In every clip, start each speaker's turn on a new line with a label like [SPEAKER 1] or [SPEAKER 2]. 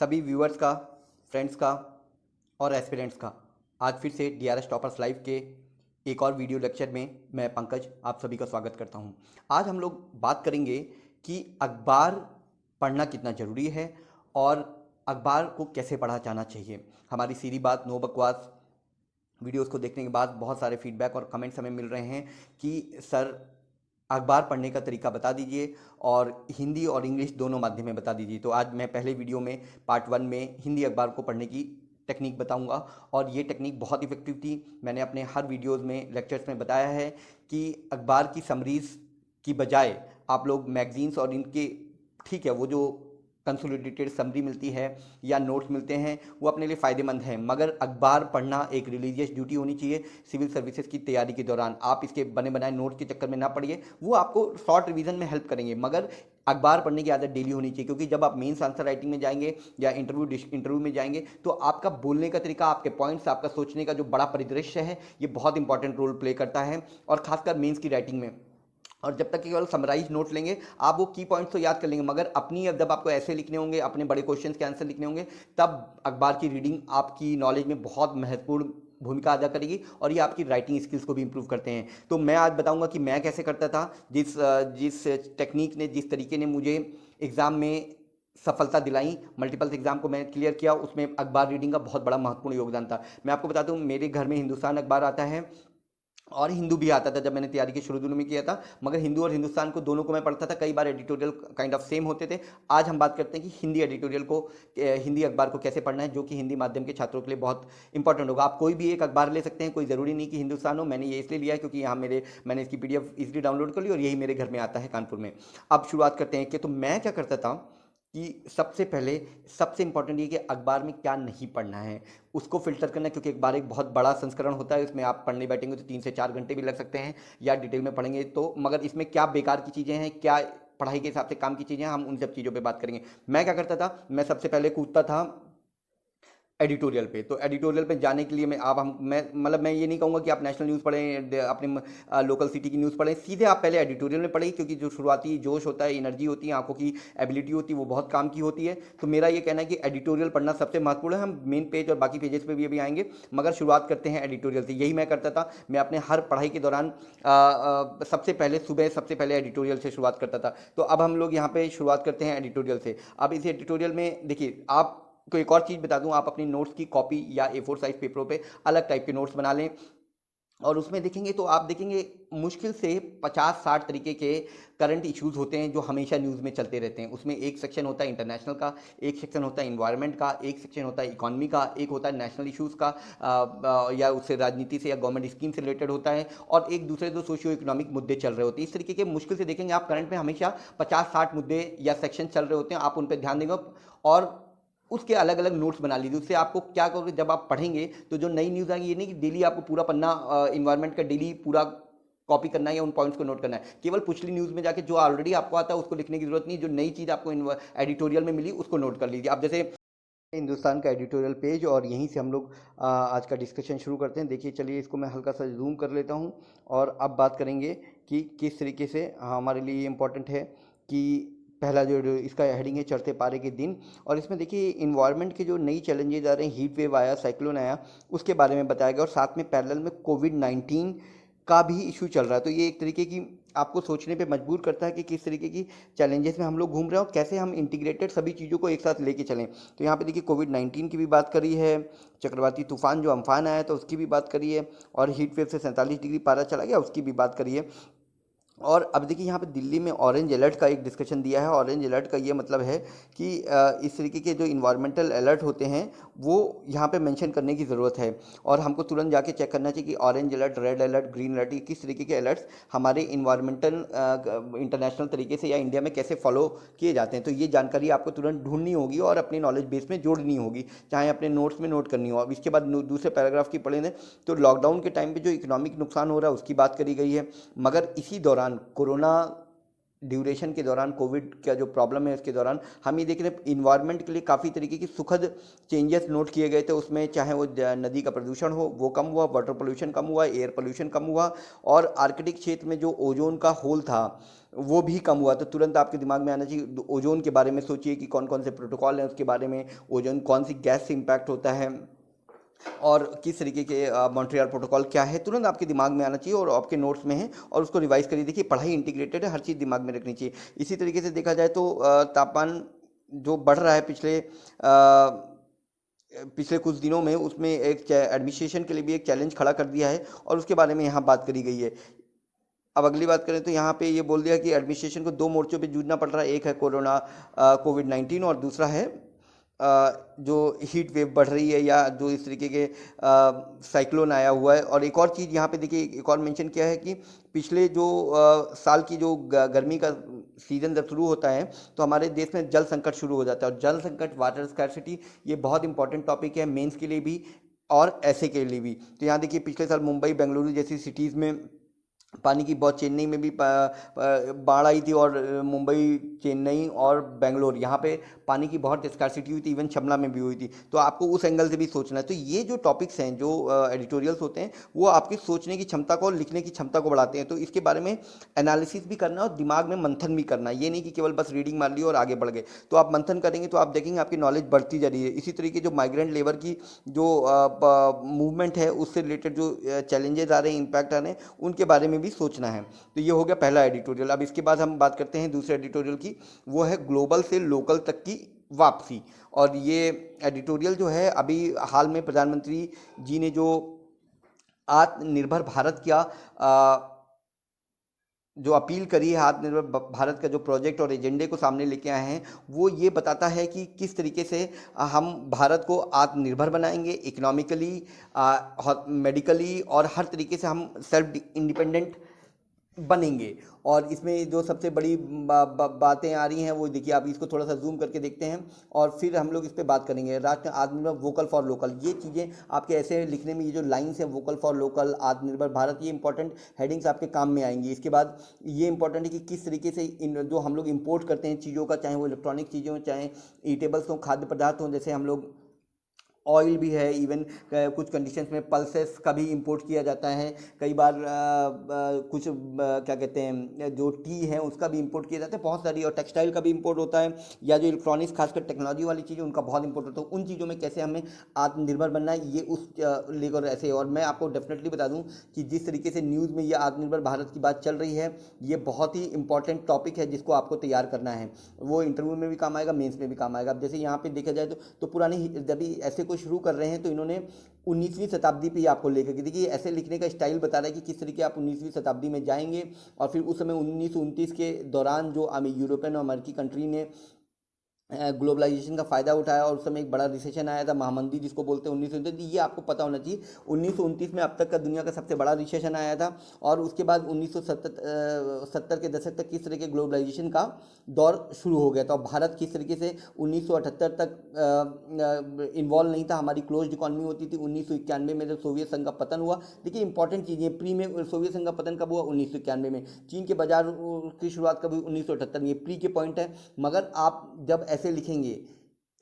[SPEAKER 1] सभी व्यूअर्स का, फ्रेंड्स का और एस्पिरेंट्स का आज फिर से डीआरएस टॉपर्स लाइव के एक और वीडियो लेक्चर में मैं पंकज आप सभी का स्वागत करता हूं। आज हम लोग बात करेंगे कि अखबार पढ़ना कितना ज़रूरी है और अखबार को कैसे पढ़ा जाना चाहिए। हमारी सीधी बात नो बकवास वीडियोस को देखने के बाद बहुत सारे फीडबैक और कमेंट्स हमें मिल रहे हैं कि सर अखबार पढ़ने का तरीका बता दीजिए और हिंदी और इंग्लिश दोनों माध्यम में बता दीजिए। तो आज मैं पहले वीडियो में पार्ट 1 में हिंदी अखबार को पढ़ने की टेक्निक बताऊंगा और ये टेक्निक बहुत इफेक्टिव थी। मैंने अपने हर वीडियोस में लेक्चर्स में बताया है कि अखबार की समरीज की बजाय आप लोग मैगजीन्स और इनके ठीक है वो जो कंसोलिडेटेड समरी मिलती है या नोट्स मिलते हैं वो अपने लिए फ़ायदेमंद हैं, मगर अखबार पढ़ना एक रिलीजियस ड्यूटी होनी चाहिए। सिविल सर्विसेज की तैयारी के दौरान आप इसके बने बनाए नोट्स के चक्कर में ना पड़िए, वो आपको शॉर्ट रिवीजन में हेल्प करेंगे, मगर अखबार पढ़ने की आदत डेली होनी चाहिए। क्योंकि जब आप मेंस आंसर राइटिंग में जाएंगे या इंटरव्यू में जाएंगे तो आपका बोलने का तरीका, आपके पॉइंट्स, आपका सोचने का जो बड़ा परिदृश्य है ये बहुत इंपॉर्टेंट रोल प्ले करता है और खासकर मेंस की राइटिंग में। और जब तक केवल समराइज नोट लेंगे आप वो की पॉइंट्स तो याद कर लेंगे, मगर अपनी जब आपको ऐसे लिखने होंगे, अपने बड़े क्वेश्चंस के आंसर लिखने होंगे, तब अखबार की रीडिंग आपकी नॉलेज में बहुत महत्वपूर्ण भूमिका अदा करेगी और ये आपकी राइटिंग स्किल्स को भी इंप्रूव करते हैं। तो मैं आज बताऊंगा कि मैं कैसे करता था, जिस टेक्निक ने, जिस तरीके ने मुझे एग्ज़ाम में सफलता दिलाई, मल्टीपल एग्जाम को मैं क्लियर किया, उसमें अखबार रीडिंग का बहुत बड़ा महत्वपूर्ण योगदान था। मैं आपको बता दूं, मेरे घर में हिंदुस्तान अखबार आता है और हिंदू भी आता था जब मैंने तैयारी के शुरू दिनों में किया था, मगर हिंदू और हिंदुस्तान को दोनों को मैं पढ़ता था। कई बार एडिटोरियल काइंड ऑफ सेम होते थे। आज हम बात करते हैं कि हिंदी एडिटोरियल को, हिंदी अखबार को कैसे पढ़ना है, जो कि हिंदी माध्यम के छात्रों के लिए बहुत इंपॉर्टेंट होगा। आप कोई भी एक अखबार ले सकते हैं, कोई ज़रूरी नहीं कि हिंदुस्तान हो। मैंने ये इसलिए लिया है क्योंकि यहाँ मैंने इसकी PDF इजीली डाउनलोड कर ली और यही मेरे घर में आता है कानपुर में। अब शुरुआत करते हैं कि तो मैं क्या करता था कि सबसे पहले सबसे इंपॉर्टेंट ये कि अखबार में क्या नहीं पढ़ना है उसको फिल्टर करना है, क्योंकि अखबार एक बहुत बड़ा संस्करण होता है। इसमें आप पढ़ने बैठेंगे तो 3 से 4 घंटे भी लग सकते हैं या डिटेल में पढ़ेंगे तो, मगर इसमें क्या बेकार की चीज़ें हैं, क्या पढ़ाई के हिसाब से काम की चीज़ें हैं, हम उन सब चीज़ों पे बात करेंगे। मैं क्या करता था, मैं सबसे पहले कूदता था एडिटोरियल पे। तो एडिटोरियल पे जाने के लिए मैं ये नहीं कहूँगा कि आप नेशनल न्यूज़ पढ़ें, अपने लोकल सिटी की न्यूज़ पढ़ें, सीधे आप पहले एडिटोरियल में पढ़ें, क्योंकि जो शुरुआती जोश होता है, एनर्जी होती है, आंखों की एबिलिटी होती है, वो बहुत काम की होती है। तो मेरा ये कहना है कि एडिटोरियल पढ़ना सबसे महत्वपूर्ण है। हम मेन पेज और बाकी पेजेस पे भी अभी आएंगे, मगर शुरुआत करते हैं एडिटोरियल से। यही मैं करता था। मैं अपने हर पढ़ाई के दौरान सबसे पहले सुबह सबसे पहले एडिटोरियल से शुरुआत करता था। तो अब हम लोग यहाँ पे शुरुआत करते हैं एडिटोरियल से। अब इस एडिटोरियल में देखिए, आप को एक और चीज़ बता दूं, आप अपनी नोट्स की कॉपी या A4 साइज पेपरों पे अलग टाइप के नोट्स बना लें और उसमें देखेंगे तो आप देखेंगे मुश्किल से 50-60 तरीके के करंट इश्यूज होते हैं जो हमेशा न्यूज़ में चलते रहते हैं। उसमें एक सेक्शन होता है इंटरनेशनल का, एक सेक्शन होता है इन्वायरमेंट का, एक सेक्शन होता है इकोनॉमी का, एक होता है नेशनल इश्यूज़ का, या उससे राजनीति से या गवर्नमेंट स्कीम से रिलेटेड होता है, और एक दूसरे जो सोशियो इकोनॉमिक मुद्दे चल रहे होते हैं। इस तरीके के मुश्किल से देखेंगे आप करंट में हमेशा 50-60 मुद्दे या सेक्शन चल रहे होते हैं, आप उन पर ध्यान देंगे और उसके अलग अलग नोट्स बना लीजिए। उससे आपको क्या करोगे, जब आप पढ़ेंगे तो जो नई न्यूज़ आएगी, ये नहीं कि डेली आपको पूरा पन्ना इन्वायरमेंट का डेली पूरा कॉपी करना है या उन पॉइंट्स को नोट करना है। केवल पिछली न्यूज़ में जाके जो ऑलरेडी आपको आता है उसको लिखने की जरूरत नहीं, जो नई चीज़ आपको एडिटोरियल में मिली उसको नोट कर लीजिए। अब जैसे हिंदुस्तान का एडिटोरियल पेज, और यहीं से हम लोग आज का डिस्कशन शुरू करते हैं। देखिए, चलिए इसको मैं हल्का सा जूम कर लेता हूँ और अब बात करेंगे कि किस तरीके से हमारे लिए ये इम्पोर्टेंट है कि पहला जो इसका हेडिंग है चढ़ते पारे के दिन, और इसमें देखिए इन्वायरमेंट के जो नई चैलेंजेज आ रहे हैं, हीट वेव आया, साइक्लोन आया, उसके बारे में बताया गया और साथ में पैरेलल में कोविड-19 का भी इशू चल रहा है। तो ये एक तरीके की आपको सोचने पे मजबूर करता है कि किस तरीके की चैलेंजेस में हम लोग घूम रहे हैं और कैसे हम इंटीग्रेटेड सभी चीज़ों को एक साथ लेके चलें। तो यहाँ पे देखिए कोविड-19 की भी बात करी है, चक्रवाती तूफान जो अम्फान आया था उसकी भी बात करी है, और हीट वेव से 47 डिग्री पारा चला गया उसकी भी बात करी है। और अब देखिए यहाँ पे दिल्ली में ऑरेंज अलर्ट का एक डिस्कशन दिया है। ऑरेंज अलर्ट का ये मतलब है कि इस तरीके के जो इन्वायरमेंटल अलर्ट होते हैं वो यहाँ पे मेंशन करने की ज़रूरत है और हमको तुरंत जाके चेक करना चाहिए कि orange alert, red alert, green alert, ये किस तरीके के अलर्ट्स हमारे इन्वायरमेंटल इंटरनेशनल तरीके से या इंडिया में कैसे फॉलो किए जाते हैं। तो ये जानकारी आपको तुरंत ढूंढनी होगी और अपनी नॉलेज बेस में जोड़नी होगी, चाहे अपने नोट्स में नोट करनी हो। अब इसके बाद दूसरे पैराग्राफ की पढ़े तो लॉकडाउन के टाइम पर जो इकोनॉमिक नुकसान हो रहा है उसकी बात करी गई है, मगर इसी दौरान कोरोना ड्यूरेशन के दौरान, कोविड का जो प्रॉब्लम है उसके दौरान, हम ये देख रहे हैं इन्वायरमेंट के लिए काफ़ी तरीके की सुखद चेंजेस नोट किए गए थे उसमें, चाहे वो नदी का प्रदूषण हो वो कम हुआ, वाटर पोल्यूशन कम हुआ, एयर पोल्यूशन कम हुआ, और आर्कटिक क्षेत्र में जो ओजोन का होल था वो भी कम हुआ। तो तुरंत आपके दिमाग में आना चाहिए, ओजोन के बारे में सोचिए कि कौन कौन से प्रोटोकॉल हैं उसके बारे में, ओजोन कौन सी गैस से इम्पैक्ट होता है, और किस तरीके के मॉन्ट्रियल प्रोटोकॉल क्या है, तुरंत आपके दिमाग में आना चाहिए और आपके नोट्स में है, और उसको रिवाइज करिए। देखिए पढ़ाई इंटीग्रेटेड है, हर चीज़ दिमाग में रखनी चाहिए। इसी तरीके से देखा जाए तो तापमान जो बढ़ रहा है पिछले कुछ दिनों में, उसमें एक एडमिनिस्ट्रेशन के लिए भी एक चैलेंज खड़ा कर दिया है, और उसके बारे में यहाँ बात करी गई है। अब अगली बात करें तो यहाँ पे ये बोल दिया कि एडमिनिस्ट्रेशन को दो मोर्चों पे जूझना पड़ रहा है, एक है कोरोना कोविड-19, और दूसरा है जो हीट वेव बढ़ रही है, या जो इस तरीके के साइक्लोन आया हुआ है। और एक और चीज़ यहाँ पे देखिए, एक और मेंशन किया है कि पिछले जो साल की जो गर्मी का सीज़न जब शुरू होता है तो हमारे देश में जल संकट शुरू हो जाता है, और जल संकट, वाटर स्कैर्सिटी, ये बहुत इंपॉर्टेंट टॉपिक है मेंस के लिए भी और ऐसे के लिए भी। तो यहाँ देखिए पिछले साल मुंबई, बेंगलुरु जैसी सिटीज़ में पानी की बहुत, चेन्नई में भी बाढ़ आई थी, और मुंबई, चेन्नई और बेंगलोर, यहाँ पे पानी की बहुत स्कार्सिटी हुई थी, इवन शिमला में भी हुई थी। तो आपको उस एंगल से भी सोचना है। तो ये जो टॉपिक्स हैं, जो एडिटोरियल्स होते हैं, वो आपकी सोचने की क्षमता को, लिखने की क्षमता को बढ़ाते हैं। तो इसके बारे में एनालिसिस भी करना और दिमाग में मंथन भी करना, ये नहीं कि केवल बस रीडिंग मार ली और आगे बढ़ गए। तो आप मंथन करेंगे तो आप देखेंगे आपकी नॉलेज बढ़ती जा रही है। इसी तरीके जो माइग्रेंट लेबर की जो मूवमेंट है, उससे रिलेटेड जो चैलेंजेस आ रहे हैं, इम्पैक्ट आ रहे हैं, उनके बारे में भी सोचना है। तो ये हो गया पहला एडिटोरियल। अब इसके बाद हम बात करते हैं दूसरे एडिटोरियल की, वो है ग्लोबल से लोकल तक की वापसी। और ये एडिटोरियल जो है, अभी हाल में प्रधानमंत्री जी ने जो आत्मनिर्भर भारत का जो अपील करी है, आत्मनिर्भर भारत का जो प्रोजेक्ट और एजेंडे को सामने लेके आए हैं, वो ये बताता है कि किस तरीके से हम भारत को आत्मनिर्भर बनाएंगे, इकोनॉमिकली, मेडिकली, और हर तरीके से हम सेल्फ इंडिपेंडेंट बनेंगे। और इसमें जो सबसे बड़ी बातें आ रही हैं, वो देखिए, आप इसको थोड़ा सा जूम करके देखते हैं और फिर हम लोग इस पर बात करेंगे। राष्ट्र आत्मनिर्भर, वोकल फॉर लोकल, ये चीज़ें आपके ऐसे लिखने में, ये जो लाइन्स हैं, वोकल फॉर लोकल, आत्मनिर्भर भारत, ये इंपॉर्टेंट हेडिंग्स आपके काम में आएंगी। इसके बाद ये इंपॉर्टेंट है कि किस तरीके से इन जो हम लोग इंपोर्ट करते हैं चीज़ों का, चाहे वो इलेक्ट्रॉनिक चीज़ें हों, चाहे ईटेबल्स हों, खाद्य पदार्थ हों, जैसे हम लोग ऑयल भी है, इवन कुछ कंडीशंस में पल्सेस का भी इंपोर्ट किया जाता है। कई बार कुछ क्या कहते हैं, जो टी है उसका भी इंपोर्ट किया जाता है, बहुत सारी, और टेक्सटाइल का भी इंपोर्ट होता है, या जो इलेक्ट्रॉनिक्स, खासकर टेक्नोलॉजी वाली चीज़ें, उनका बहुत इंपोर्ट होता है। उन चीज़ों में कैसे हमें आत्मनिर्भर बनना है, ये उस लेकर ऐसे। और मैं आपको डेफिनेटली बता दूं कि जिस तरीके से न्यूज़ में ये आत्मनिर्भर भारत की बात चल रही है, ये बहुत ही इंपॉर्टेंट टॉपिक है जिसको आपको तैयार करना है। वो इंटरव्यू में भी काम आएगा, मेंस में भी काम आएगा। अब जैसे यहाँ पे देखा जाए तो पुरानी, जब भी ऐसे को शुरू कर रहे हैं तो इन्होंने 19वीं शताब्दी पे आपको लेकर के, देखिए ऐसे लिखने का स्टाइल बता रहा है कि किस तरीके आप 19वीं शताब्दी में जाएंगे। और फिर उस समय 1929 के दौरान जो यूरोपियन और अमेरिकी कंट्री ने ग्लोबलाइजेशन का फ़ायदा उठाया, और उस समय एक बड़ा रिसेशन आया था, महामंदी जिसको बोलते हैं, 1929। ये आपको पता होना चाहिए, 1929 में अब तक का दुनिया का सबसे बड़ा रिसेशन आया था। और उसके बाद 1970 के दशक तक किस तरह के ग्लोबलाइजेशन का दौर शुरू हो गया था, और भारत किस तरीके से 1978 तक इन्वॉल्व नहीं था, हमारी क्लोज्ड इकॉनमी होती थी। 1991 में जब सोवियत संघ का पतन हुआ, देखिए इंपॉर्टेंट चीज़ें, प्री में सोवियत संघ का पतन कब हुआ, 1991 में। चीन के बाजार की शुरुआत कब हुई, 1978 में। ये प्री के पॉइंट है। मगर आप जब ऐसे लिखेंगे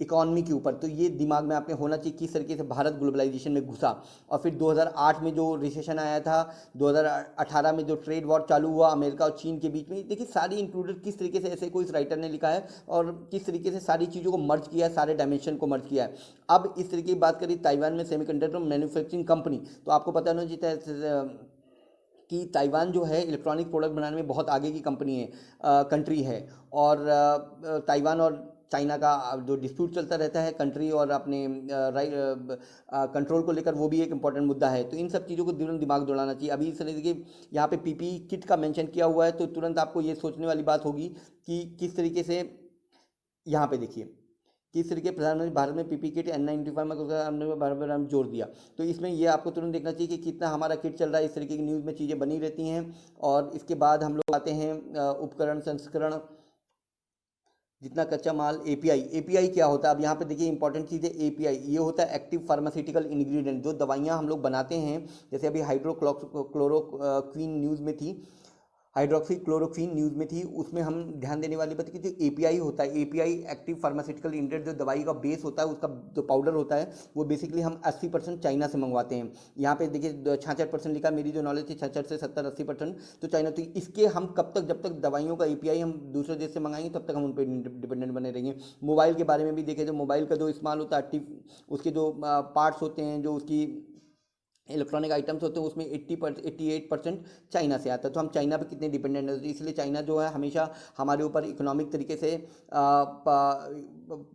[SPEAKER 1] इकॉनमी के ऊपर, तो ये दिमाग में आपने होना चाहिए किस तरीके से भारत ग्लोबलाइजेशन में घुसा। और फिर 2008 में जो रिसेशन आया था, 2018 में जो ट्रेड वॉर चालू हुआ अमेरिका और चीन के बीच में, देखिए सारी इंक्लूडेड किस तरीके से, ऐसे कोई इस राइटर ने लिखा है, और किस तरीके से सारी चीज़ों को मर्ज किया है, सारे डायमेंशन को मर्ज किया है। अब इस तरीके की बात करी ताइवान में सेमीकंडक्टर मैन्युफैक्चरिंग कंपनी, तो आपको पता होना चाहिए कि ताइवान जो है इलेक्ट्रॉनिक प्रोडक्ट बनाने में बहुत आगे की कंपनी है, कंट्री है। और ताइवान और चाइना का जो डिस्प्यूट चलता रहता है कंट्री और अपने कंट्रोल को लेकर, वो भी एक इंपॉर्टेंट मुद्दा है। तो इन सब चीज़ों को तुरंत दिमाग दौड़ाना चाहिए। अभी इस देखिए यहाँ पे पीपी किट का मेंशन किया हुआ है, तो तुरंत आपको ये सोचने वाली बात होगी कि किस तरीके से, यहाँ पे देखिए किस तरीके प्रधानमंत्री भारत में पीपी किट N95 में हमने बार जोर दिया। तो इसमें ये आपको तुरंत देखना चाहिए कि कितना हमारा किट चल रहा है। इस तरीके की न्यूज़ में चीज़ें बनी रहती हैं। और इसके बाद हम लोग आते हैं उपकरण संस्करण, जितना कच्चा माल, एपीआई। एपीआई क्या होता है, अब यहाँ पे देखिए इंपॉर्टेंट चीज़ है एपीआई। ये होता है एक्टिव फार्मास्यूटिकल इंग्रेडिएंट, जो दवाइयाँ हम लोग बनाते हैं। जैसे अभी हाइड्रोक्लोरोक्वीन न्यूज़ में थी, हाइड्रोक्सी क्लोरोक्विन न्यूज़ में थी, उसमें हम ध्यान देने वाली बात है कि जो एपीआई होता है, एपीआई एक्टिव फार्मास्यूटिकल इंग्रेडिएंट, जो दवाई का बेस होता है, उसका जो पाउडर होता है वो बेसिकली हम 80% चाइना से मंगवाते हैं। यहाँ पे देखिए 66% लिखा, मेरी जो नॉलेज थी 66 से 70-80% तो चाइना। तो इसके हम कब तक, जब तक दवाइयों का एपीआई हम दूसरे देश से मंगाएंगे तब तक हम उन पर डिपेंडेंट बने रहेंगे। मोबाइल के बारे में भी देखें, जो मोबाइल का जो इस्तेमाल होता है, उसके जो पार्ट्स होते हैं, जो उसकी इलेक्ट्रॉनिक आइटम्स होते हैं, उसमें 88% चाइना से आता है। तो हम चाइना पे कितने डिपेंडेंट हैं, तो इसलिए चाइना जो है हमेशा हमारे ऊपर इकोनॉमिक तरीके से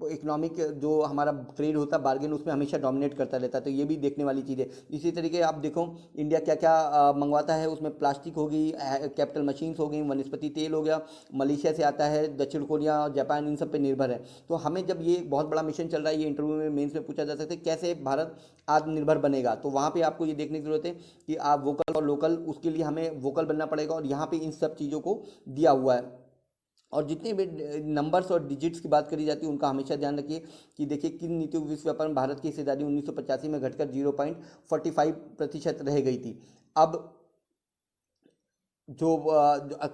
[SPEAKER 1] इकोनॉमिक जो हमारा ट्रेड होता है, बार्गेन, उसमें हमेशा डोमिनेट करता रहता है। तो ये भी देखने वाली चीज़ है। इसी तरीके आप देखो इंडिया क्या क्या मंगवाता है, उसमें प्लास्टिक हो गई, कैपिटल मशीन्स हो गई, वनस्पति तेल हो गया, मलेशिया से आता है, दक्षिण कोरिया, जापान, इन सब पे निर्भर है। तो हमें जब ये बहुत बड़ा मिशन चल रहा है, ये इंटरव्यू में, मेंस में पूछा जा सकता है कैसे भारत आत्मनिर्भर बनेगा, तो वहाँ पे आपको ये देखने की जरूरत है कि आप वोकल और लोकल, उसके लिए हमें वोकल बनना पड़ेगा। और यहाँ पे इन सब चीज़ों को दिया हुआ है। और जितने भी नंबर्स और डिजिट्स की बात करी जाती है, उनका हमेशा ध्यान रखिए कि देखिए किन नीतियों के विश्व व्यापार में भारत की हिस्सेदारी 1985 में घटकर 0.45% रह गई थी। अब जो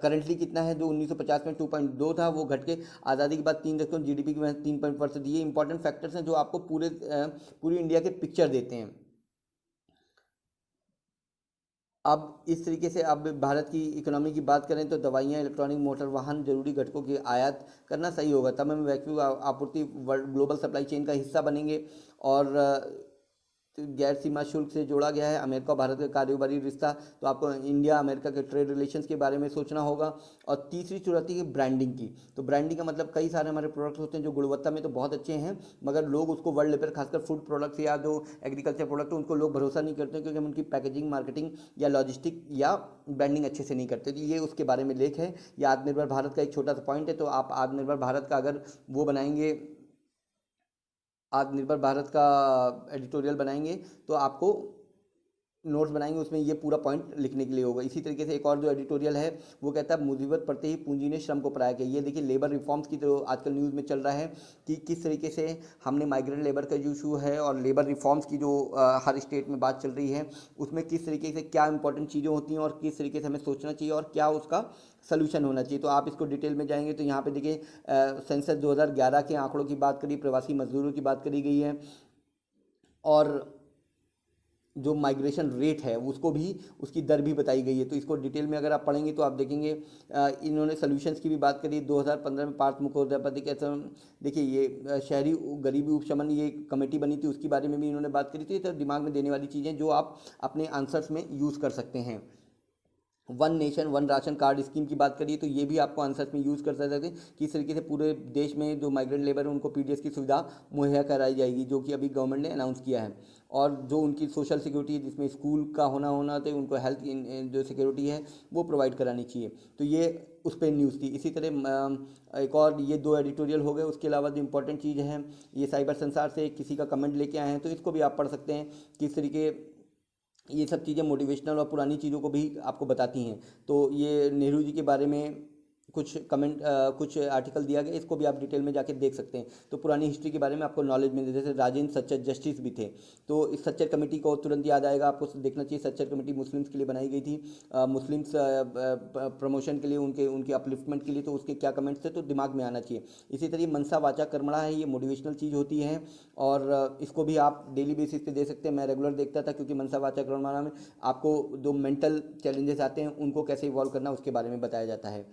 [SPEAKER 1] करंटली कितना है, जो 1950 में 2.2 था, वो घट के आज़ादी के बाद 3, जीडीपी की 3%। ये इंपॉर्टेंट फैक्टर्स हैं जो आपको पूरी इंडिया के पिक्चर देते हैं। अब इस तरीके से अब भारत की इकोनॉमी की बात करें तो दवाइयाँ, इलेक्ट्रॉनिक, मोटर वाहन, जरूरी घटकों की आयात करना सही होगा, तब हम वैक्यूम आपूर्ति वर्ल्ड ग्लोबल सप्लाई चेन का हिस्सा बनेंगे। और गैर सीमा शुल्क से जोड़ा गया है अमेरिका और भारत का कारोबारी रिश्ता, तो आपको इंडिया अमेरिका के ट्रेड रिलेशंस के बारे में सोचना होगा। और तीसरी चीज़ आती है ब्रांडिंग की। तो ब्रांडिंग का मतलब कई सारे हमारे प्रोडक्ट्स होते हैं जो गुणवत्ता में तो बहुत अच्छे हैं, मगर लोग उसको वर्ल्ड लेवल, खासकर फूड प्रोडक्ट्स या जो एग्रीकल्चर प्रोडक्ट, उनको लोग भरोसा नहीं करते क्योंकि हम उनकी पैकेजिंग, मार्केटिंग या लॉजिस्टिक या ब्रांडिंग अच्छे से नहीं करते। तो ये उसके बारे में लेख है। ये आत्मनिर्भर भारत का एक छोटा सा पॉइंट है। तो आप आत्मनिर्भर भारत का अगर वो बनाएंगे, आत्मनिर्भर भारत का एडिटोरियल बनाएंगे, तो आपको नोट्स बनाएंगे, उसमें ये पूरा पॉइंट लिखने के लिए होगा। इसी तरीके से एक और जो एडिटोरियल है वो कहता है मुसीबत पड़ते ही पूंजी ने श्रम को पराया किया। ये देखिए लेबर रिफॉर्म्स की जो आजकल न्यूज़ में चल रहा है कि किस तरीके से हमने माइग्रेंट लेबर का जो इशू है और लेबर रिफॉर्म्स की जो हर स्टेट में बात चल रही है, उसमें किस तरीके से क्या इंपॉर्टेंट चीज़ें होती हैं और किस तरीके से हमें सोचना चाहिए और क्या उसका सोल्यूशन होना चाहिए। तो आप इसको डिटेल में जाएंगे तो यहाँ पे देखिए सेंसस 2011 के आंकड़ों की बात करी, प्रवासी मजदूरों की बात करी गई है, और जो माइग्रेशन रेट है उसको भी, उसकी दर भी बताई गई है। तो इसको डिटेल में अगर आप पढ़ेंगे तो आप देखेंगे इन्होंने सोल्यूशंस की भी बात करी। 2015 में पार्थ मुखोपाध्याय के ऐसा, देखिए ये शहरी गरीबी उपशमन, ये कमेटी बनी थी, उसके बारे में भी इन्होंने बात करी थी। तो दिमाग में देने वाली चीज़ें जो आप अपने आंसर्स में यूज़ कर सकते हैं। One nation one ration card scheme की बात करिए तो ये भी आपको आंसर्स में यूज़ कर सकते हैं। किस तरीके से पूरे देश में जो माइग्रेंट लेबर है उनको पीडीएस की सुविधा मुहैया कराई जाएगी, जो कि अभी गवर्नमेंट ने अनाउंस किया है। और जो उनकी सोशल सिक्योरिटी है, जिसमें स्कूल का होना तो उनको हेल्थ जो सिक्योरिटी है वो प्रोवाइड करानी चाहिए। तो ये उस पर न्यूज़ थी। इसी तरह एक और, ये दो एडिटोरियल हो गए। उसके अलावा जो इंपॉर्टेंट चीज़ है, ये साइबर संसार से किसी का कमेंट लेके आए हैं, तो इसको भी आप पढ़ सकते हैं। किस तरीके ये सब चीज़ें मोटिवेशनल और पुरानी चीज़ों को भी आपको बताती हैं। तो ये नेहरू जी के बारे में कुछ कमेंट, कुछ आर्टिकल दिया गया, इसको भी आप डिटेल में जाके देख सकते हैं। तो पुरानी हिस्ट्री के बारे में आपको नॉलेज मिल, जैसे राजेंद्र सच्चर जस्टिस भी थे। तो इस सच्चर कमेटी को तुरंत याद आएगा, आपको देखना चाहिए। सच्चर कमेटी मुस्लिम्स के लिए बनाई गई थी, मुस्लिम्स प्रमोशन के लिए, उनके उनके अपलिफ्टमेंट के लिए। तो उसके क्या कमेंट्स थे तो दिमाग में आना चाहिए। इसी तरह मनसा वाचा कर्मणा है, ये मोटिवेशनल चीज़ होती है और इसको भी आप डेली बेसिस पे दे सकते हैं। मैं रेगुलर देखता था क्योंकि मनसा वाचा कर्मणा में आपको जो मेंटल चैलेंजेस आते हैं उनको कैसे इवॉल्व करना उसके बारे में बताया जाता है।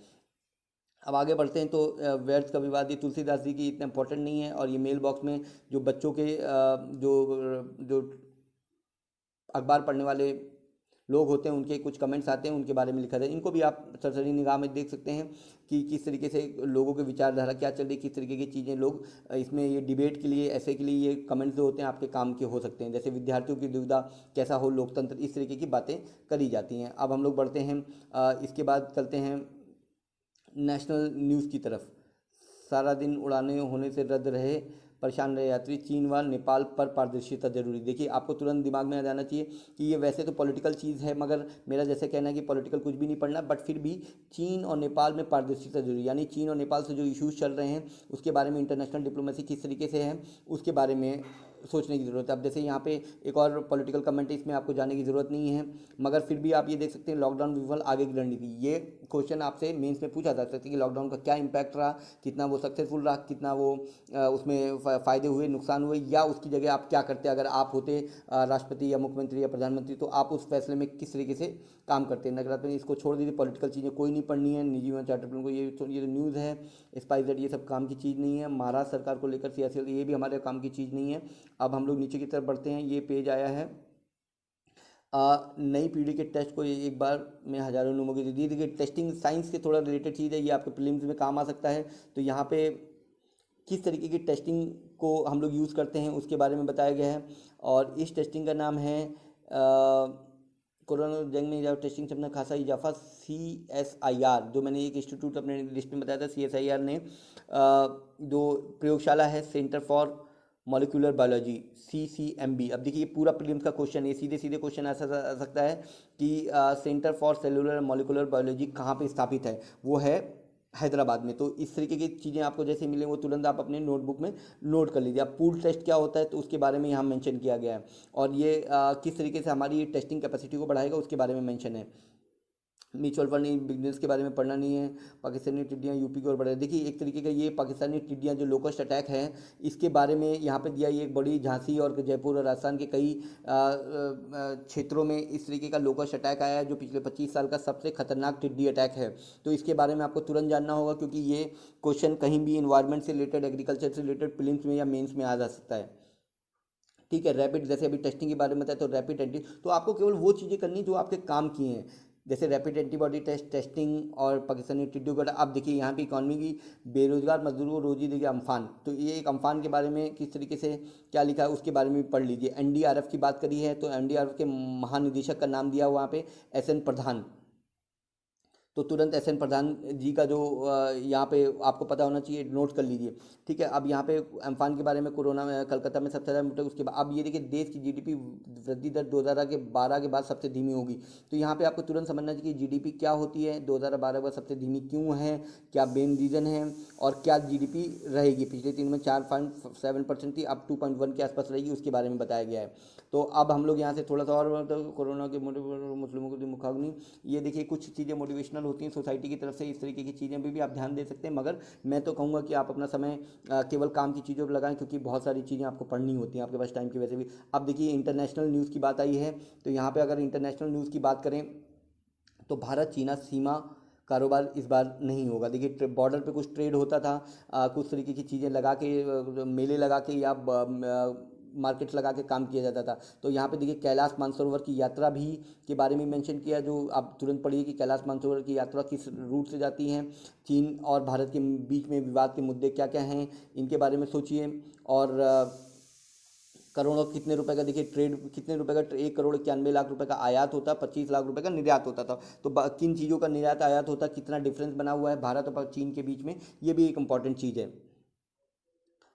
[SPEAKER 1] अब आगे बढ़ते हैं तो व्यर्थ का विवाद, ये तुलसीदास जी की इतना इंपॉर्टेंट नहीं है। और ये मेल बॉक्स में जो बच्चों के जो जो अखबार पढ़ने वाले लोग होते हैं उनके कुछ कमेंट्स आते हैं, उनके बारे में लिखा है। इनको भी आप सरसरी निगाह में देख सकते हैं कि किस तरीके से लोगों की विचारधारा क्या चल रही है, किस तरीके की चीज़ें लोग इसमें, ये डिबेट के लिए, ऐसे के लिए ये कमेंट्स जो होते हैं आपके काम के हो सकते हैं। जैसे विद्यार्थियों की दुविधा कैसा हो, लोकतंत्र, इस तरीके की बातें करी जाती हैं। अब हम लोग बढ़ते हैं, इसके बाद चलते हैं नेशनल न्यूज़ की तरफ। सारा दिन उड़ाने होने से रद्द रहे परेशान रहे यात्री, चीन व नेपाल पर पारदर्शिता जरूरी। देखिए आपको तुरंत दिमाग में आ जाना चाहिए कि ये वैसे तो पॉलिटिकल चीज़ है, मगर मेरा जैसे कहना है कि पॉलिटिकल कुछ भी नहीं पढ़ना, बट फिर भी चीन और नेपाल में पारदर्शिता जरूरी, यानी चीन और नेपाल से जो इश्यूज चल रहे हैं उसके बारे में इंटरनेशनल डिप्लोमेसी किस तरीके से है उसके बारे में सोचने की ज़रूरत है। अब जैसे यहाँ पे एक और पॉलिटिकल कमेंट, इसमें आपको जाने की ज़रूरत नहीं है, मगर फिर भी आप ये देख सकते हैं लॉकडाउन विफल, आगे की रणनीति। ये क्वेश्चन आपसे मेंस में पूछा जा सकता है कि लॉकडाउन का क्या इम्पैक्ट रहा, कितना वो सक्सेसफुल रहा, कितना वो उसमें फ़ायदे हुए, नुकसान हुए, या उसकी जगह आप क्या करते अगर आप होते राष्ट्रपति या मुख्यमंत्री या प्रधानमंत्री, तो आप उस फैसले में किस तरीके से काम करते हैं। नकारात्मक इसको छोड़ दीजिए, पॉलिटिकल चीज़ें कोई नहीं पढ़नी है, निजी व चार्टर को ये जो न्यूज़ है स्पाइस ये सब काम की चीज़ नहीं है। महाराष्ट्र सरकार को लेकर सियासी, ये भी हमारे काम की चीज़ नहीं है। अब हम लोग नीचे की तरफ बढ़ते हैं। ये पेज आया है नई पीढ़ी के टेस्ट को एक बार में हजारों नंबरों की दी। देखिए टेस्टिंग साइंस से थोड़ा रिलेटेड चीज़ है, ये आपके प्रीलिम्स में काम आ सकता है। तो यहाँ पे किस तरीके की टेस्टिंग को हम लोग यूज़ करते हैं उसके बारे में बताया गया है, और इस टेस्टिंग का नाम है कोरोना जंग में टेस्टिंग से अपना खासा इजाफा। CSIR, जो मैंने एक इंस्टीट्यूट अपने लिस्ट में बताया था, CSIR ने जो प्रयोगशाला है centre for molecular biology, CCMB। अब देखिए ये पूरा प्रीलिम्स का क्वेश्चन है, सीधे सीधे क्वेश्चन ऐसा आ सकता है कि centre for cellular molecular biology कहाँ पे स्थापित है, वो है हैदराबाद में। तो इस तरीके की चीज़ें आपको जैसे मिले वो तुरंत आप अपने नोटबुक में नोट कर लीजिए। अब पूल टेस्ट क्या होता है तो उसके बारे में यहाँ मेंशन किया गया है, और ये किस तरीके से हमारी टेस्टिंग कैपेसिटी को बढ़ाएगा उसके बारे में मेंशन है। म्यूचुअल फंड बिजनेस के बारे में पढ़ना नहीं है। पाकिस्तानी टिड्डियाँ यूपी की ओर बढ़ रही है। देखिए एक तरीके का ये पाकिस्तानी टिड्डियाँ जो लोकस्ट अटैक है इसके बारे में यहाँ पे दिया। ये एक बड़ी झांसी और जयपुर और राजस्थान के कई क्षेत्रों में इस तरीके का लोकस्ट अटैक आया है जो पिछले 25 साल का सबसे खतरनाक टिड्डी अटैक है। तो इसके बारे में आपको तुरंत जानना होगा, क्योंकि ये क्वेश्चन कहीं भी इन्वायरमेंट से रिलेटेड, एग्रीकल्चर से रिलेटेड प्रीलिम्स में या मेंस में आ जा सकता है। ठीक है, रैपिड, जैसे अभी टेस्टिंग के बारे में बताया, तो रैपिड एंटी, तो आपको केवल वो चीज़ें करनी जो आपके काम की हैं, जैसे रैपिड एंटीबॉडी टेस्ट, टेस्टिंग और पाकिस्तानी टिड्डियों का। आप देखिए यहाँ पे इकॉनमी की बेरोजगार मजदूरों को रोजी देगी अम्फान, तो ये एक अम्फान के बारे में किस तरीके से क्या लिखा है उसके बारे में भी पढ़ लीजिए। NDRF की बात करी है तो NDRF के महानिदेशक का नाम दिया वहाँ पे SN प्रधान, तो तुरंत SN प्रधान जी का जो यहाँ पे आपको पता होना चाहिए, नोट कर लीजिए। ठीक है, अब यहाँ पे अम्फान के बारे में, कोरोना में कलकत्ता में सबसे ज़्यादा मृतक, उसके बाद अब ये देखिए देश की GDP वृद्धि दर 2012 के बाद सबसे धीमी होगी। तो यहाँ पे आपको तुरंत समझना चाहिए कि GDP क्या होती है, 2012 के बाद सबसे धीमी क्यों है, क्या मेन रीज़न है, और क्या GDP रहेगी। पिछले 3 में 4.7% थी, अब 2.1 के आसपास रहेगी, उसके बारे में बताया गया है। तो अब हम लोग यहाँ से थोड़ा सा और तो कोरोना के मुस्लिमों की मुखाग्नि, ये देखिए कुछ चीज़ें मोटिवेशनल होती हैं सोसाइटी की तरफ से, इस तरीके की चीज़ें भी आप ध्यान दे सकते हैं। मगर मैं तो कहूँगा कि आप अपना समय केवल काम की चीज़ों पर लगाएं, क्योंकि बहुत सारी चीज़ें आपको पढ़नी होती हैं आपके पास टाइम की वजह से भी। अब देखिए इंटरनेशनल न्यूज़ की बात आई है, तो यहाँ पर अगर इंटरनेशनल न्यूज़ की बात करें तो भारत चीना सीमा कारोबार इस बार नहीं होगा। देखिए बॉर्डर पे कुछ ट्रेड होता था, कुछ तरीके की चीज़ें लगा के, मेले लगा के या मार्केट्स लगा के काम किया जाता था। तो यहाँ पे देखिए कैलाश मानसरोवर की यात्रा भी के बारे में मेंशन किया, जो आप तुरंत पढ़िए कि कैलाश मानसरोवर की यात्रा किस रूट से जाती है, चीन और भारत के बीच में विवाद के मुद्दे क्या क्या हैं इनके बारे में सोचिए। और करोड़ों कितने रुपए का, देखिए ट्रेड कितने रुपए का, 1,91,00,000 रुपए का आयात होता, 25 लाख रुपए का निर्यात होता था। तो किन चीज़ों का निर्यात आयात होता, कितना डिफरेंस बना हुआ है भारत और चीन के बीच में, ये भी एक इंपॉर्टेंट चीज़ है।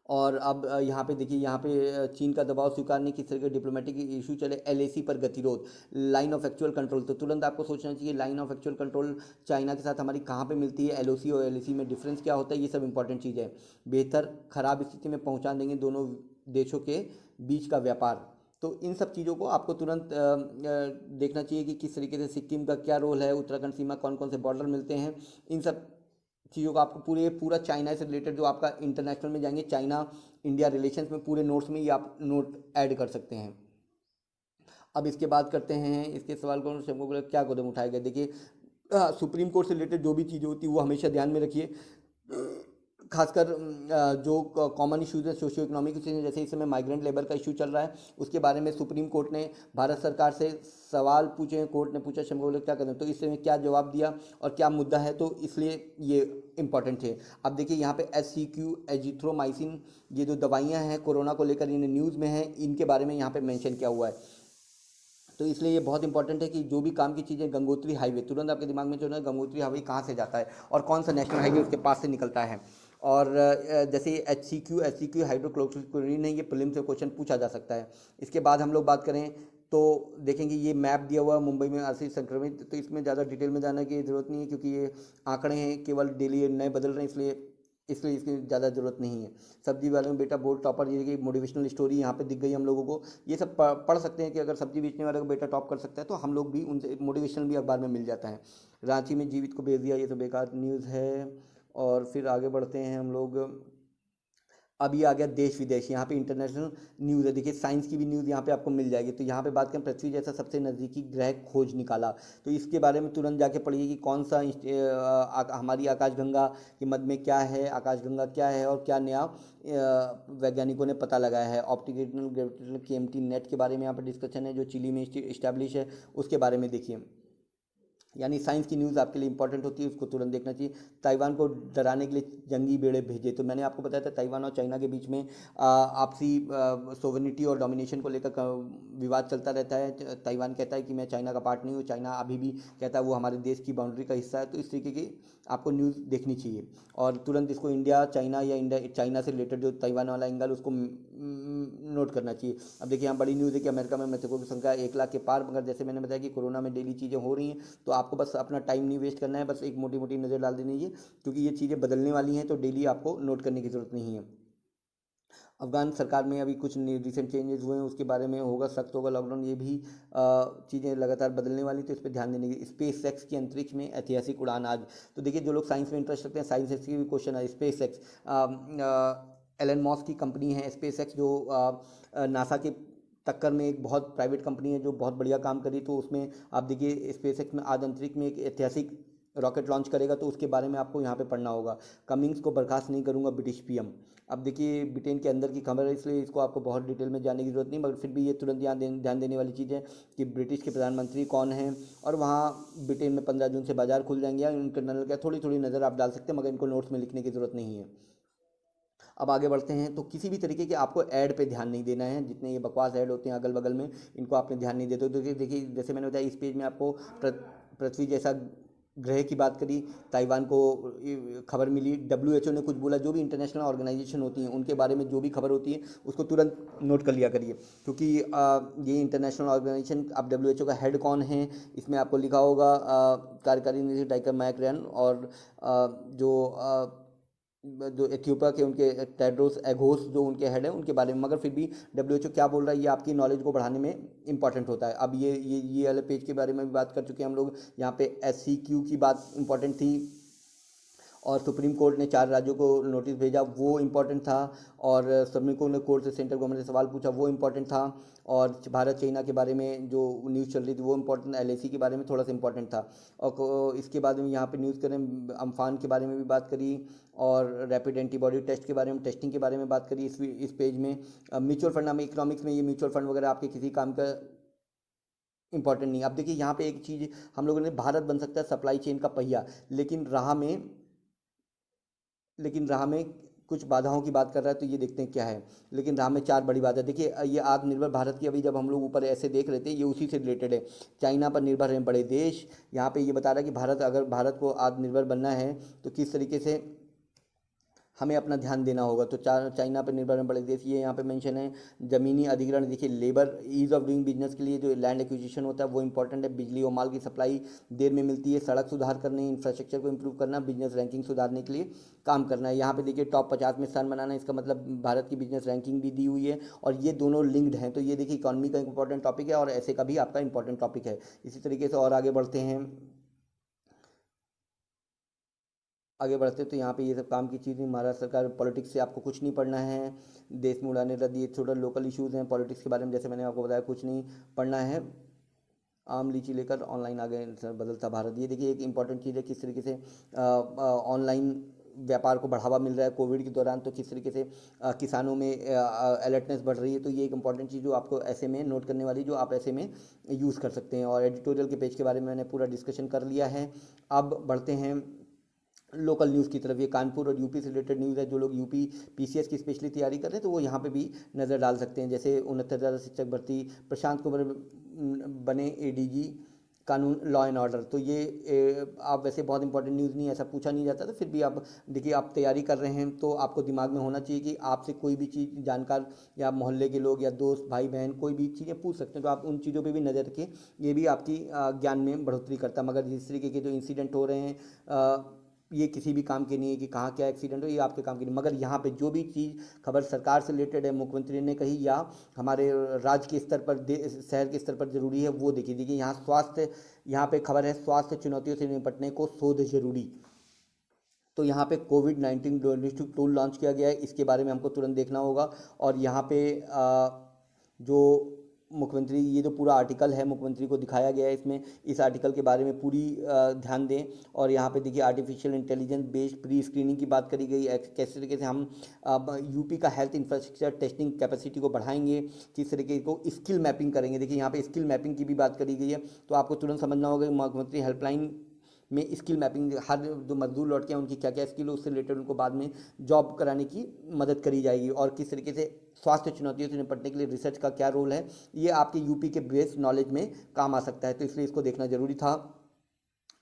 [SPEAKER 1] और अब यहाँ पे देखिए, यहाँ पे चीन का दबाव स्वीकारने किस तरह के डिप्लोमेटिक इशू चले, LAC पर गतिरोध, लाइन ऑफ एक्चुअल कंट्रोल। तो तुरंत आपको सोचना चाहिए line of actual control China के साथ हमारी कहाँ पे मिलती है, LOC और LAC में डिफरेंस क्या होता है, ये सब इंपॉर्टेंट चीज़ है। बेहतर खराब स्थिति में पहुँचा देंगे दोनों देशों के बीच का व्यापार। तो इन सब चीज़ों को आपको तुरंत देखना चाहिए कि किस तरीके से सिक्किम का क्या रोल है, उत्तराखंड सीमा कौन कौन से बॉर्डर मिलते हैं, इन सब चीज़ों का आपको पूरा चाइना से रिलेटेड जो आपका इंटरनेशनल में जाएंगे, चाइना इंडिया रिलेशंस में पूरे नोट्स में ये आप नोट ऐड कर सकते हैं। अब इसके बाद करते हैं इसके सवाल को क्या कदम उठाए गए। देखिए सुप्रीम कोर्ट से रिलेटेड जो भी चीज़ें होती है वो हमेशा ध्यान में रखिए, खासकर जो कॉमन इश्यूज हैं सोशियो इकोनॉमिक इश्यूज हैं, जैसे इस समय माइग्रेंट लेबर का इशू चल रहा है, उसके बारे में सुप्रीम कोर्ट ने भारत सरकार से सवाल पूछे हैं। कोर्ट ने पूछा शंभू क्या करें, तो इसमें क्या जवाब दिया और क्या मुद्दा है, तो इसलिए ये इंपॉर्टेंट है। अब देखिए यहाँ पे SCQ एजिथ्रोमाइसिन, ये जो दवाइयाँ हैं कोरोना को लेकर इन न्यूज़ में हैं, इनके बारे में यहाँ पे मेंशन किया हुआ है। तो इसलिए ये बहुत इंपॉर्टेंट है कि जो भी काम की चीज़ें, गंगोत्री हाईवे, तुरंत आपके दिमाग में जो है गंगोत्री हाईवे कहाँ से जाता है और कौन सा नेशनल हाईवे उसके पास से निकलता है। और जैसे एच सी क्यू हाइड्रोक्लोरोक्विनोन है, ये प्रीलिम्स से क्वेश्चन पूछा जा सकता है। इसके बाद हम लोग बात करें तो देखेंगे ये मैप दिया हुआ है मुंबई में 80 संक्रमित, तो इसमें ज़्यादा डिटेल में जाने की ज़रूरत नहीं है क्योंकि ये आंकड़े हैं, केवल डेली नए बदल रहे हैं, इसलिए इसकी ज़्यादा ज़रूरत नहीं है। सब्जी वाले में बेटा बोर्ड टॉपर, ये कि मोटिवेशनल स्टोरी यहाँ पे दिख गई हम लोगों को, ये सब पढ़ सकते हैं कि अगर सब्जी बेचने वाले को बेटा टॉप कर सकता है तो हम लोग भी उनसे मोटिवेशनल भी अखबार में मिल जाता है। रांची में जीवित को भेज दिया, ये तो बेकार न्यूज़ है। और फिर आगे बढ़ते हैं हम लोग। अब ये आ गया देश विदेश, यहाँ पे इंटरनेशनल न्यूज़ है। देखिए साइंस की भी न्यूज़ यहाँ पे आपको मिल जाएगी। तो यहाँ पे बात करें, पृथ्वी जैसा सबसे नज़दीकी ग्रह खोज निकाला, तो इसके बारे में तुरंत जाके पढ़िए कि कौन सा हमारी आकाशगंगा के मध्य में क्या है, आकाशगंगा क्या है और क्या नया वैज्ञानिकों ने पता लगाया है। ऑप्टिकल ग्रेविटेशनल केएमटी नेट के बारे में यहाँ पर डिस्कशन है, जो चिली में इस्टेब्लिश है, उसके बारे में देखिए। यानी साइंस की न्यूज़ आपके लिए इंपॉर्टेंट होती है, उसको तुरंत देखना चाहिए। ताइवान को डराने के लिए जंगी बेड़े भेजे, तो मैंने आपको बताया था ताइवान और चाइना के बीच में आपसी सोवेनिटी और डोमिनेशन को लेकर विवाद चलता रहता है। ताइवान कहता है कि मैं चाइना का पार्ट नहीं हूँ, चाइना अभी भी कहता है वो हमारे देश की बाउंड्री का हिस्सा है। तो इस तरीके की आपको न्यूज़ देखनी चाहिए और तुरंत इसको इंडिया चाइना या इंडिया चाइना से रिलेटेड जो ताइवान वाला एंगल उसको नोट करना चाहिए। अब देखिए यहाँ बड़ी न्यूज़ है कि अमेरिका में मृतकों की संख्या 1 लाख के पार, मगर जैसे मैंने बताया कि कोरोना में डेली चीज़ें हो रही हैं, तो आपको बस अपना टाइम नहीं वेस्ट करना है, बस एक मोटी मोटी नज़र डाल देनी है क्योंकि ये चीज़ें बदलने वाली हैं, तो डेली आपको नोट करने की ज़रूरत नहीं है। अफगान सरकार में अभी कुछ रिसेंट चेंजेस हुए हैं, उसके बारे में होगा, सख्त होगा लॉकडाउन, ये भी चीज़ें लगातार बदलने वाली, तो इस पर ध्यान देने की। स्पेस एक्स की अंतरिक्ष में ऐतिहासिक उड़ान आज, तो देखिए जो लोग साइंस में इंटरेस्ट रखते हैं, साइंस एक्स की भी क्वेश्चन है। स्पेस एक्स एलन मॉस्क की कंपनी है स्पेस एक्स, जो नासा के टक्कर में एक बहुत प्राइवेट कंपनी है जो बहुत बढ़िया काम करी। तो उसमें आप देखिए स्पेस एक्स में आज अंतरिक्ष में एक ऐतिहासिक रॉकेट लॉन्च करेगा, तो उसके बारे में आपको यहाँ पे पढ़ना होगा। कमिंग्स को बर्खास्त नहीं करूँगा ब्रिटिश पीएम। अब देखिए ब्रिटेन के अंदर की खबर है, इसलिए इसको आपको बहुत डिटेल में जानने की जरूरत नहीं, मगर फिर भी ये तुरंत यहाँ ध्यान देने वाली चीज़ है कि ब्रिटिश के प्रधानमंत्री कौन हैं। और वहाँ ब्रिटेन में 15 जून से बाजार खुल जाएंगे। इंटरनल क्या थोड़ी थोड़ी नज़र आप डाल सकते हैं, मगर इनको नोट्स में लिखने की ज़रूरत नहीं है। अब आगे बढ़ते हैं, तो किसी भी तरीके के आपको ऐड पे ध्यान नहीं देना है। जितने ये बकवास ऐड होते हैं अगल बगल में, इनको आपने ध्यान नहीं देते। तो देखिए जैसे मैंने बताया, इस पेज में आपको पृथ्वी जैसा ग्रह की बात करी, ताइवान को खबर मिली, डब्ल्यू ने कुछ बोला, जो भी इंटरनेशनल ऑर्गेनाइजेशन होती हैं उनके बारे में जो भी खबर होती है उसको तुरंत नोट कर लिया करिए, क्योंकि ये इंटरनेशनल ऑर्गेनाइजेशन, अब डब्ल्यू का हेड कौन है इसमें आपको लिखा होगा, कार्यकारी निदेशक डाइकर मैकरैन, और जो एथियोपिया के उनके टेड्रोस एघोस जो उनके हेड हैं उनके बारे में। मगर फिर भी डब्ल्यू क्या बोल रहा है ये आपकी नॉलेज को बढ़ाने में इंपॉर्टेंट होता है। अब ये वाले पेज के बारे में भी बात कर चुके हैं हम लोग। यहाँ पे SCQ की बात इंपॉर्टेंट थी, और सुप्रीम कोर्ट ने 4 राज्यों को नोटिस भेजा, वो इम्पोर्टेंट था। और सुप्रीम कोर्ट से सेंट्रल गवर्नमेंट से सवाल पूछा, वो इम्पोर्टेंट था। और भारत चाइना के बारे में जो न्यूज़ चल रही थी वो इम्पोर्टेंट, LAC के बारे में थोड़ा सा इम्पोर्टेंट था। और इसके बाद में यहाँ पे न्यूज़ करें, अम्फान के बारे में भी बात करी, और रैपिड एंटीबॉडी टेस्ट के बारे में, टेस्टिंग के बारे में बात करी इस पेज में। म्यूचुअल फंड, हमें इकोनॉमिक्स में ये म्यूचुअल फंड वगैरह आपके किसी काम का इंपॉर्टेंट नहीं। अब देखिए यहाँ पे एक चीज़ हम लोगों ने, भारत बन सकता है सप्लाई चेन का पहिया, लेकिन राह में कुछ बाधाओं की बात कर रहा है, तो ये देखते हैं क्या है। लेकिन राह में 4 बड़ी बाधा, देखिए ये आत्मनिर्भर भारत की, अभी जब हम लोग ऊपर ऐसे देख रहे थे, ये उसी से रिलेटेड है। चाइना पर निर्भर हैं बड़े देश, यहाँ पे ये बता रहा है कि अगर भारत को आत्मनिर्भर बनना है तो किस तरीके से हमें अपना ध्यान देना होगा। तो चाइना पर निर्भर है बड़े देश, ये यहाँ पे मेंशन है। ज़मीनी अधिग्रहण, देखिए labour, ease of doing business के लिए जो लैंड एक्विजिशन होता है वो इंपॉर्टेंट है। बिजली और माल की सप्लाई देर में मिलती है। सड़क सुधार करने, इंफ्रास्ट्रक्चर को इंप्रूव करना, बिजनेस रैंकिंग सुधारने के लिए काम करना है। यहाँ पे देखिए टॉप 50 में स्थान बनाना, इसका मतलब भारत की बिजनेस रैंकिंग भी दी हुई है, और ये दोनों लिंक्ड हैं। तो ये देखिए इकॉनमी का इंपॉर्टेंट टॉपिक है और ऐसे का भी आपका इंपॉर्टेंट टॉपिक है। इसी तरीके से और आगे बढ़ते तो यहाँ पे ये सब काम की चीज़ें, महाराष्ट्र सरकार, पॉलिटिक्स से आपको कुछ नहीं पढ़ना है। देश में उड़ाने रद्द, ये छोटा लोकल इश्यूज़ हैं। पॉलिटिक्स के बारे में जैसे मैंने आपको बताया कुछ नहीं पढ़ना है। आम लीची लेकर ऑनलाइन आ गए बदलता भारत, ये देखिए एक इंपॉर्टेंट चीज़ है, किस तरीके से ऑनलाइन व्यापार को बढ़ावा मिल रहा है कोविड के दौरान, तो किस तरीके से किसानों में अलर्टनेस बढ़ रही है। तो ये एक इंपॉर्टेंट चीज़ जो आपको ऐसे में नोट करने वाली, जो आप ऐसे में यूज़ कर सकते हैं। और एडिटोरियल के पेज के बारे में मैंने पूरा डिस्कशन कर लिया है। अब बढ़ते हैं लोकल न्यूज़ की तरफ। ये कानपुर और यूपी से रिलेटेड न्यूज़ है। जो लोग यूपी PCS की स्पेशली तैयारी कर रहे हैं तो वो यहाँ पे भी नज़र डाल सकते हैं। जैसे 69,000 शिक्षक भर्ती, प्रशांत कुमार बने ADG कानून, लॉ एंड ऑर्डर। तो ये आप वैसे बहुत इंपॉर्टेंट न्यूज़ नहीं है, ऐसा पूछा नहीं जाता, तो फिर भी आप देखिए, आप तैयारी कर रहे हैं तो आपको दिमाग में होना चाहिए कि आपसे कोई भी चीज़ जानकार या मोहल्ले के लोग या दोस्त भाई बहन कोई भी चीज़ें पूछ सकते हैं, तो आप उन चीज़ों पे भी नज़र रखें। ये भी आपकी ज्ञान में बढ़ोतरी करता है। मगर जिस तरीके के जो इंसिडेंट हो रहे हैं, ये किसी भी काम के नहीं है कि कहाँ क्या एक्सीडेंट हो, ये आपके काम की नहीं। मगर यहाँ पे जो भी चीज़ खबर सरकार से रिलेटेड है, मुख्यमंत्री ने कही या हमारे राज्य के स्तर पर, शहर के स्तर पर जरूरी है, वो देखिए। देखिए यहाँ स्वास्थ्य, यहाँ पे खबर है, स्वास्थ्य चुनौतियों से निपटने को शोध जरूरी। तो यहाँ पे कोविड-19 डायग्नोस्टिक टूल लॉन्च किया गया है, इसके बारे में हमको तुरंत देखना होगा। और यहाँ पे जो मुख्यमंत्री, ये जो पूरा आर्टिकल है मुख्यमंत्री को दिखाया गया है, इसमें इस आर्टिकल के बारे में पूरी ध्यान दें। और यहाँ पे देखिए artificial intelligence based pre screening की बात करी गई है, कैसे तरीके से हम अब यूपी का हेल्थ इंफ्रास्ट्रक्चर टेस्टिंग कैपेसिटी को बढ़ाएंगे, किस तरीके को स्किल मैपिंग करेंगे। देखिए यहाँ पे स्किल मैपिंग की भी बात करी गई है, तो आपको तुरंत समझना होगा कि मुख्यमंत्री हेल्पलाइन में स्किल मैपिंग, हर जो मजदूर लौट के हैं उनकी क्या क्या स्किल है, उससे रिलेटेड उनको बाद में जॉब कराने की मदद करी जाएगी। और किस तरीके से स्वास्थ्य चुनौतियों से निपटने के लिए रिसर्च का क्या रोल है, ये आपके यूपी के बेस्ड नॉलेज में काम आ सकता है, तो इसलिए इसको देखना जरूरी था।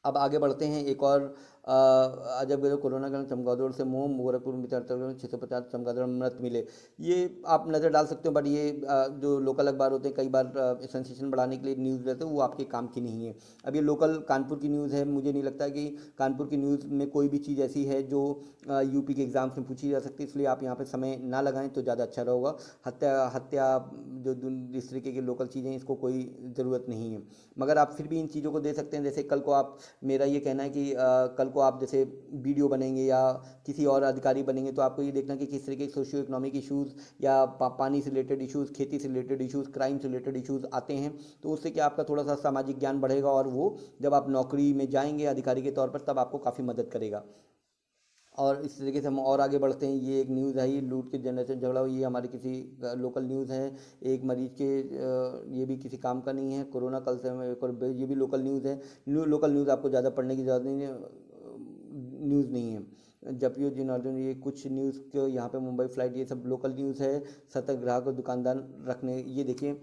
[SPEAKER 1] अब आगे बढ़ते हैं। एक और अजब गजब कोरोना का चमगादड़ से मुंह, गोरखपुर में 650 चमगादड़ मृत मिले। ये आप नज़र डाल सकते हो, बट ये जो लोकल अखबार होते हैं कई बार सेंसेशन बढ़ाने के लिए न्यूज़ रहते हैं, वो आपके काम की नहीं है। अब ये लोकल कानपुर की न्यूज़ है, मुझे नहीं लगता कि कानपुर की न्यूज़ में कोई भी चीज़ ऐसी है जो यूपी के एग्ज़ाम्स में पूछी जा सकती है, इसलिए आप यहाँ पर समय ना लगाएं तो ज़्यादा अच्छा रहेगा। हत्या हत्या जो इस तरीके की लोकल चीज़ें, इसको कोई ज़रूरत नहीं है। मगर आप फिर भी इन चीज़ों को दे सकते हैं। जैसे कल को आप, मेरा ये कहना है कि कल को आप जैसे वीडियो बनेंगे या किसी और अधिकारी बनेंगे, तो आपको ये देखना कि किस तरीके के सोशियो इकोनॉमिक इश्यूज़ या पानी से रिलेटेड इश्यूज़, खेती से रिलेटेड इश्यूज़, क्राइम से रिलेटेड इश्यूज़ आते हैं, तो उससे क्या आपका थोड़ा सा सामाजिक ज्ञान बढ़ेगा, और वो जब आप नौकरी में जाएंगे अधिकारी के तौर पर, तब आपको काफ़ी मदद करेगा। और इस तरीके से हम और आगे बढ़ते हैं। ये एक न्यूज़ है, ये लूट के जनरेशन झगड़ा हुआ, ये हमारे किसी लोकल न्यूज़ है। एक मरीज के ये भी किसी काम का नहीं है, कोरोना कल से हमें एक और ये भी लोकल न्यूज़ है। लोकल न्यूज़ आपको ज़्यादा पढ़ने की ज़रूरत नहीं है, न्यूज़ नहीं है। जपियो जनार्दन, ये कुछ न्यूज़ के यहाँ पे मुंबई फ्लाइट, ये सब लोकल न्यूज़ है। सतर्क ग्राहक और दुकानदार रखने, ये देखिए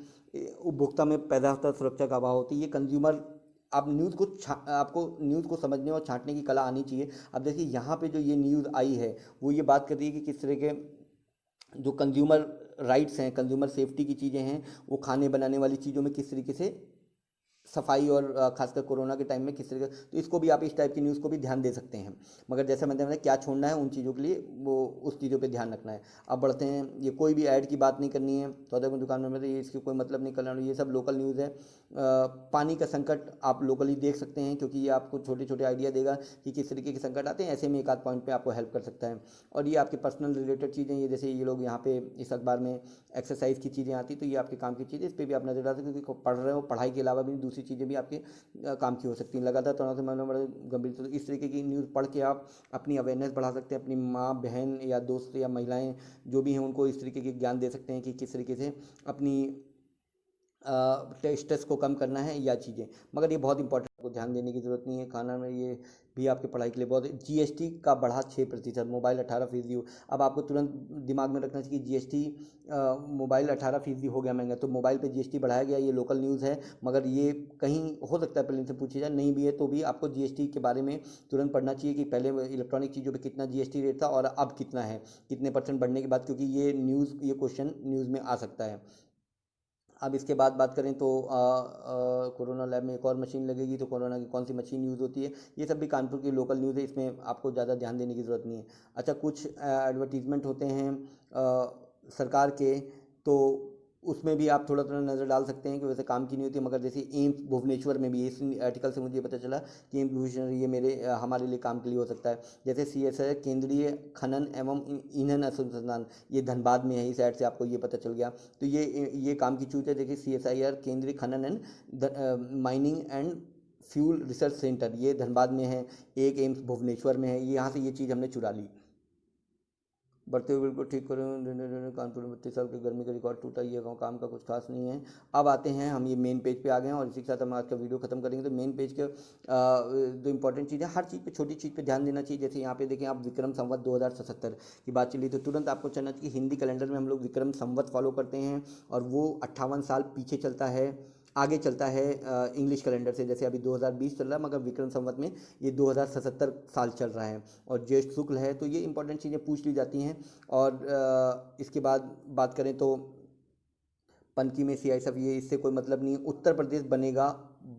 [SPEAKER 1] उपभोक्ता में पैदा होता सुरक्षा का अभाव होती है, ये कंज्यूमर। आप न्यूज़ को आपको न्यूज़ को समझने और छांटने की कला आनी चाहिए। अब देखिए यहाँ पे जो ये न्यूज़ आई है, वो ये बात कर रही है कि किस तरह के जो कंज्यूमर राइट्स हैं, कंज्यूमर सेफ्टी की चीज़ें हैं, वो खाने बनाने वाली चीज़ों में किस तरीके से सफाई, और खासकर कोरोना के टाइम में किस तरीके, तो इसको भी आप इस टाइप की न्यूज़ को भी ध्यान दे सकते हैं। मगर जैसे मैंने बताया, क्या छोड़ना है उन चीज़ों के लिए, वो उस चीज़ों पे ध्यान रखना है। अब बढ़ते हैं। ये कोई भी ऐड की बात नहीं करनी है, तो अगर दुकान में ये इसकी कोई मतलब नहीं करना, ये सब लोकल न्यूज़ है। पानी का संकट आप लोकली देख सकते हैं, क्योंकि ये आपको छोटे छोटे आइडिया देगा कि किस तरीके के संकट आते हैं, ऐसे में एक आध पॉइंट पे आपको हेल्प कर सकता है। और ये आपके पर्सनल रिलेटेड चीज़ें, ये जैसे ये लोग यहाँ पे इस अखबार में एक्सरसाइज की चीज़ें आती, तो ये आपके काम की चीज़ें, इस पर भी आप नजर डाल सकते हैं, क्योंकि पढ़ रहे हो, पढ़ाई के अलावा भी दूसरी चीज़ें भी आपके काम की हो सकती हैं। लगातार तनाव से मामलों में बड़े गंभीर, तो इस तरीके की न्यूज़ पढ़ के आप अपनी अवेयरनेस बढ़ा सकते हैं। अपनी माँ बहन या दोस्त या महिलाएं जो भी हैं, उनको इस तरीके के ज्ञान दे सकते हैं कि किस तरीके से अपनी स्ट्रेस को कम करना है या चीज़ें। मगर ये बहुत इंपॉर्टेंट, आपको ध्यान देने की ज़रूरत नहीं है। खाना में ये भी आपकी पढ़ाई के लिए बहुत, जीएसटी का बढ़ा 6%, मोबाइल 18%। अब आपको तुरंत दिमाग में रखना चाहिए कि जीएसटी, मोबाइल 18% हो गया महंगा, तो मोबाइल पे जीएसटी बढ़ाया गया, ये लोकल न्यूज़ है। मगर ये कहीं हो सकता है पहले इनसे पूछी जाए, नहीं भी है तो भी आपको जीएसटी के बारे में तुरंत पढ़ना चाहिए कि पहले इलेक्ट्रॉनिक चीज़ों पे कितना जीएसटी रेट था और अब कितना है, कितने परसेंट बढ़ने के बाद, क्योंकि ये न्यूज़, ये क्वेश्चन न्यूज़ में आ सकता है। अब इसके बाद बात करें तो कोरोना लैब में एक और मशीन लगेगी, तो कोरोना की कौन सी मशीन यूज़ होती है, ये सब भी कानपुर की लोकल न्यूज़ है, इसमें आपको ज़्यादा ध्यान देने की ज़रूरत नहीं है। अच्छा, कुछ एडवर्टीज़मेंट होते हैं सरकार के, तो उसमें भी आप थोड़ा थोड़ा नज़र डाल सकते हैं कि वैसे काम की नहीं होती, मगर जैसे एम्स भुवनेश्वर में भी, इस आर्टिकल से मुझे पता चला कि एम्स भुवनेश्वर ये मेरे हमारे लिए काम के लिए हो सकता है। जैसे CSI केंद्रीय खनन एवं ईंधन अनुसंधान, ये धनबाद में है, इस ऐड से आपको ये पता चल गया। तो ये काम की चूज है। देखिए CSIR केंद्रीय खनन and mining and fuel research centre, ये धनबाद में है, एक एम्स भुवनेश्वर में है, ये यहाँ से ये चीज़ हमने चुरा ली। बढ़ते हुए बिल्कुल ठीक करें। कानपुर में 32 साल की गर्मी का रिकॉर्ड टूटा, ये काम का कुछ खास नहीं है। अब आते हैं हम, ये मेन पेज पे आ गए हैं, और इसी के साथ हम आज का वीडियो खत्म करेंगे। तो मेन पेज के जो इंपॉर्टेंट चीज़ है, हर चीज़ पे, छोटी चीज़ पे ध्यान देना चाहिए। जैसे यहाँ पे देखें आप, विक्रम संवत 2077 की बात चली, तो तुरंत आपको चलना चाहिए। हिंदी कैलेंडर में हम लोग विक्रम संवत फॉलो करते हैं, और वो 58 साल पीछे चलता है। आगे चलता है इंग्लिश कैलेंडर से। जैसे अभी 2020 चल रहा है मगर विक्रम संवत में ये 2077 साल चल रहा है और ज्येष्ठ शुक्ल है। तो ये इंपॉर्टेंट चीज़ें पूछ ली जाती हैं। और इसके बाद बात करें तो पनकी में सीआईएसएफ, ये इससे कोई मतलब नहीं। उत्तर प्रदेश बनेगा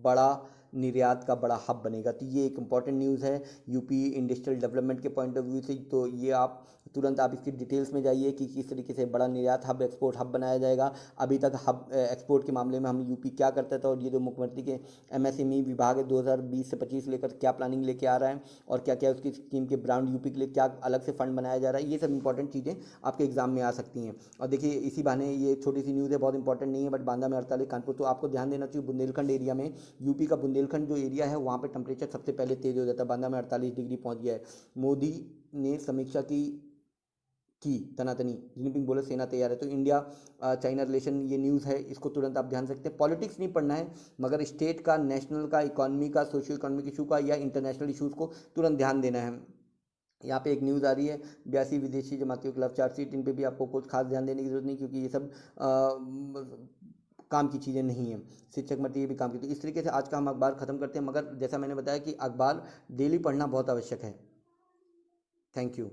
[SPEAKER 1] बड़ा निर्यात का बड़ा हब बनेगा, तो ये एक इंपॉर्टेंट न्यूज़ है यूपी इंडस्ट्रियल डेवलपमेंट के पॉइंट ऑफ व्यू से। तो ये आप तुरंत आप इसकी डिटेल्स में जाइए कि किस तरीके से बड़ा निर्यात हब, एक्सपोर्ट हब बनाया जाएगा। अभी तक हब एक्सपोर्ट के मामले में हम यूपी क्या करता था, और ये जो मुख्यमंत्री के एमएसएमई विभाग है 2020 से 25 लेकर क्या प्लानिंग लेके आ रहा है, और क्या क्या उसकी स्कीम के ब्रांड यूपी के लिए क्या अलग से फंड बनाया जा रहा है, ये सब इंपॉर्टेंट चीज़ें आपके एग्जाम में आ सकती हैं। और देखिए इसी बहाने, ये छोटी सी न्यूज़ है, बहुत इंपॉर्टेंट नहीं है, बट बांदा में 48 कानपुर, तो आपको ध्यान देना चाहिए बुंदेलखंड एरिया में, यूपी का बुंदेलखंड जो एरिया है वहाँ पे टेम्परेचर सबसे पहले तेज हो जाता है। बांदा में 48 डिग्री पहुँच गया है। मोदी ने समीक्षा की तनातनी, जिनपिंग बोले सेना तैयार है। तो इंडिया चाइना रिलेशन, ये न्यूज़ है, इसको तुरंत आप ध्यान सकते हैं। पॉलिटिक्स नहीं पढ़ना है, मगर स्टेट का, नेशनल का, इकोनॉमी का, सोशियो इकोनॉमिक इशू का या इंटरनेशनल इशूज़ को तुरंत ध्यान देना है। यहाँ पे एक न्यूज़ आ रही है, 82 विदेशी जमातियों के खिलाफ चार्जशीट। इन पे भी आपको कुछ खास ध्यान देने की जरूरत नहीं, क्योंकि ये सब काम की चीज़ें नहीं हैं। शिक्षक भर्ती ये भी काम की। तो इस तरीके से आज का हम अखबार ख़त्म करते हैं, मगर जैसा मैंने बताया कि अखबार डेली पढ़ना बहुत आवश्यक है। Thank you.